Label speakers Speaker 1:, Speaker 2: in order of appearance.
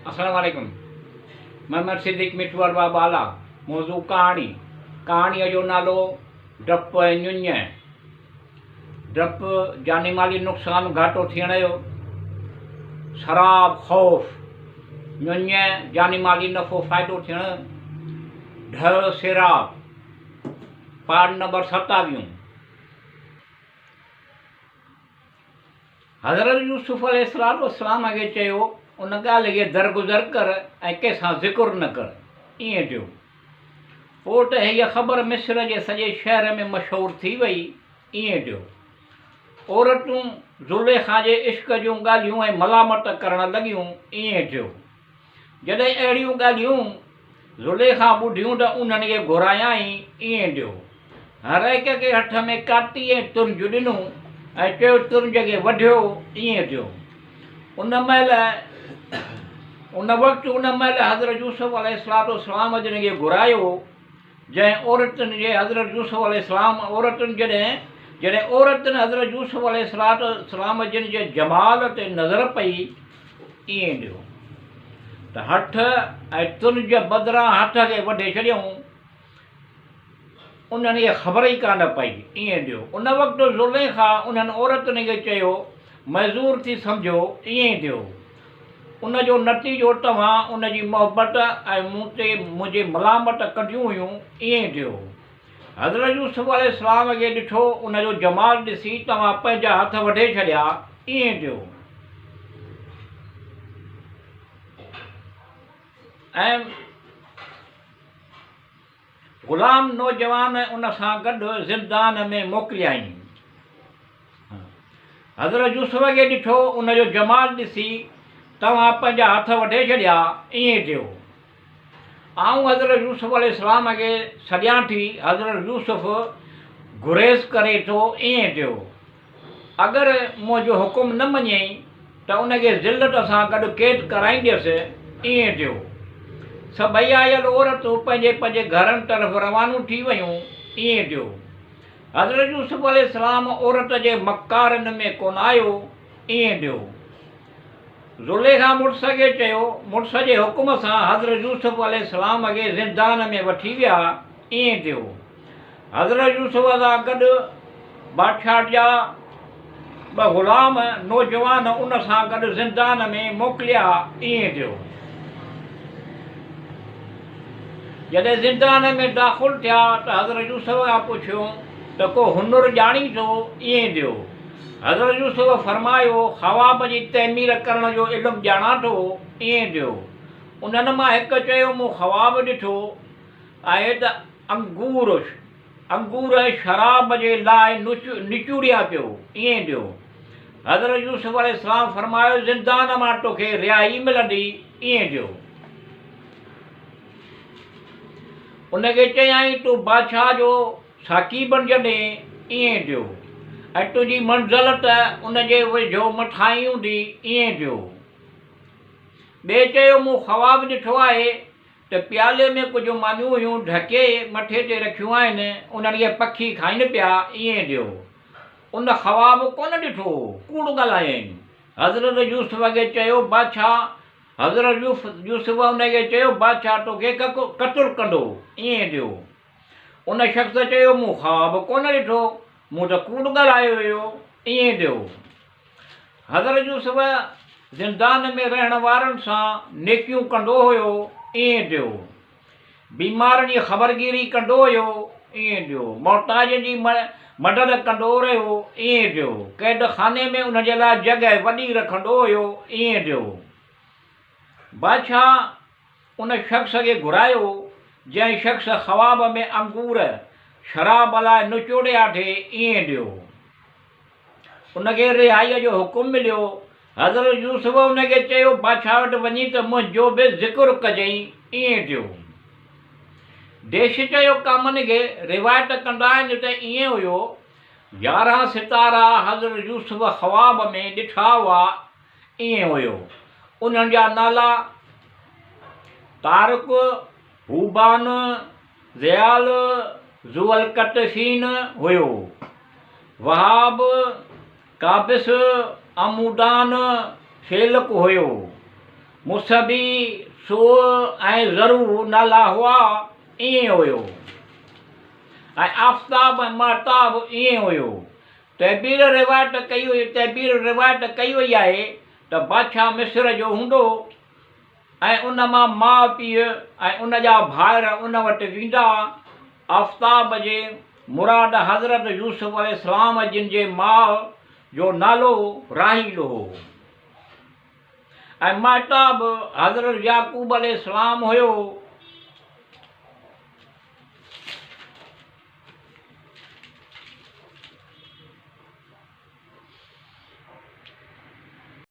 Speaker 1: अस्सलाम वालेकुम। मोहम्मद सिद्दीक मिठवर बाबा आला। मौजू कहाणीअ जो नालो डपु ऐं ञुञ। डपु जानी माली नुक़सानु घाटो थियण जो, शराब ख़ौफ़, ञुञ जानी माली नफ़ो फ़ाइदो थियण। ढ सिराब। पाठ नंबर 27। हज़रत यूसुफ़ अलैहिस्सलाम खे चयो, उन ॻाल्हि खे दरगुज़र कर ऐं कंहिंसां ज़िक्र न कर। ईअं थियो। पोइ त हीअ ख़बर मिस्र जे सॼे शहर में मशहूरु थी वई। ईअं थियो। औरतूं ज़ुलेखा जे इश्क जूं ॻाल्हियूं ऐं मलामत करणु लॻियूं। ईअं थियो। जॾहिं अहिड़ियूं ॻाल्हियूं ज़ुलेखा ॿुधियूं त उन्हनि खे घुरायाई। ईअं थियो। हर हिक खे हथ में काती ऐं तुंज ॾिनूं ऐं चयो, तुंज खे वढियो। ईअं थियो। उन वक़्तु हज़रत यूसुफ़ अलैहिस्सलाम जन खे घुरायो। जंहिं औरतुनि जे हज़रत यूसुफ़ अलैहिस्सलाम जॾहिं औरतुनि हज़रत यूसुफ़ अलैहिस्सलाम जन जे जमाल ते नज़र पई। ईअं थियो त हथ ऐं तुंज बदिरां हथ खे वढे छॾियऊं। उन्हनि खे ख़बर ई कान पई। ईअं थियो। उन वक़्तु ज़ुलेखा उन्हनि औरतुनि खे चयो, मज़ूर थी सम्झो। ईअं थियो। उनजो नतीजो तव्हां उनजी मोहबत ऐं मुंहिंजे मलामत कढियूं हुयूं। ईअं थियो। हज़रत यूसुफ़ अलैहिस्सलाम खे ॾिठो, उनजो जमाल ॾिसी तव्हां पंहिंजा हथ वढे छॾिया। ईअं थियो। ऐं ग़ुलाम नौजवान उन सां गॾु ज़िंदान में मोकिलियाईं। हज़रत यूसुफ़ खे ॾिठो, उनजो जमाल ॾिसी तव्हां पंहिंजा हथ वढे छॾिया। ईअं थियो। आऊं हज़रत यूसुफ़ अलैहिस्सलाम खे सॾियां थी। हज़रत यूसुफ़ गुरेज़ करे थो। ईअं थियो। अगरि मुंहिंजो हुकुम न मञई त उनखे ज़िल्लत सां गॾु क़ैद कराईंदसि। ईअं थियो। सभई आयल औरतूं पंहिंजे पंहिंजे घरनि तरफ़ रवानू थी वयूं। ईअं थियो। हज़रत यूसुफ़ अलैहिस्सलाम औरत जे मकारनि में कोन आयो। ईअं थियो। ज़ुलेखा मुड़ुस खे चयो, मुड़ुस जे हुकुम सां हज़रत यूसुफ़ अलैहिस्सलाम खे ज़िंदान में वठी विया। ईअं थियो। हज़रत यूसुफ़ सां गॾु बादशाह जा 2 ग़ुलाम नौजवान उन सां गॾु ज़िंदान में मोकिलिया। ईअं थियो। जॾहिं ज़िंदान में दाख़िल थिया त हज़रत यूसुफ़ खां पुछियो त को हुनुर ॼाणी थो। ईअं थियो। हज़रत यूसुफ़ फरमायो, ख़वाब जी तइमीर करण जो इल्मु ॼाणा थो। ईअं थियो। उन्हनि मां हिकु चयो, मूं ख़वाब ॾिठो आहे त अंगूर शराब जे लाइ निचूड़िया पियो। ईअं थियो। हज़रत यूसुफ़ अलैहिस्सलाम फरमायो, ज़िंदान मां तोखे रिहाई मिलंदी। ईअं थियो। उनखे चयाईं, तूं बादशाह जो साकी बणिजंदे। ईअं थियो। ऐं तुंहिंजी मंज़िल त उनजे वेझो मथां ई हूंदी। ईअं थियो। ॿिए चयो, मूं ख़वाब ॾिठो आहे त प्याले में कुझु मानियूं हुयूं ढके मथे ते रखियूं आहिनि, उन्हनि खे पखी खाइनि पिया। ईअं थियो। उन ख़वाब कोन ॾिठो, कूड़ ॻाल्हायईं। हज़रत यूसुफ़ खे चयो, हज़रत यूसुफ़ उनखे चयो, बादशाह तोखे क़त्ल कंदो। ईअं थियो। उन शख़्स चयो, मूं ख़वाब कोन ॾिठो, मूं त कूड़ ॻाल्हायो हुयो। ईअं थियो। हज़रत यूसुफ़ ज़िंदान में रहण वारनि सां नेकियूं कंदो हुयो। ईअं थियो। बीमारनि जी ख़बरगिरी कंदो हुयो। ईअं थियो। मोहताजनि जी मदद कंदो रहियो। ईअं थियो। क़ैद खाने में उनजे लाइ जॻह वॾी रखंदो हुयो। ईअं थियो। बादशाह उन शख़्स खे घुरायो जंहिं शख़्स ख़वाब में अंगूर शराब लाइ निचोड़िया थे। ईअं थियो। उनखे रिहाईअ जो हुकुम मिलियो। हज़रत यूसुफ़ उनखे चयो, बादशाह वटि वञी त मुंहिंजो बि ज़िक्र कजईं। ईअं थियो। देश चयो कामनि खे रिवायत कंदा आहिनि त ईअं हुयो, 11 सितारा हज़रत यूसुफ़ ख़वाब में ॾिठा हुआ। ईअं हुयो। उन्हनि जा नाला तारिक, हूबान, ज़याल, ज़ुअलकतसीन हुयो। वहाब, काबिस, अमूदान, शेलक हुयो। मुसबी सो ऐं ज़रू नाला हुआ ईअं हुयो ऐं आफ़्ताब ऐं महताब ईअं हुयो। तहबीर रिवायत कई वई आहे त बादशाह मिस्र जो हूंदो ऐं उन मां माउ पीउ ऐं उन जा भाइर उन वटि वेंदा। आफ़्ताब जे मुराद हज़रत यूसुफ अलैहिस्सलाम जिन जे माउ जो नालो राहील हो ऐं महताब हज़रत याकूब अलैहिस्सलाम हुयो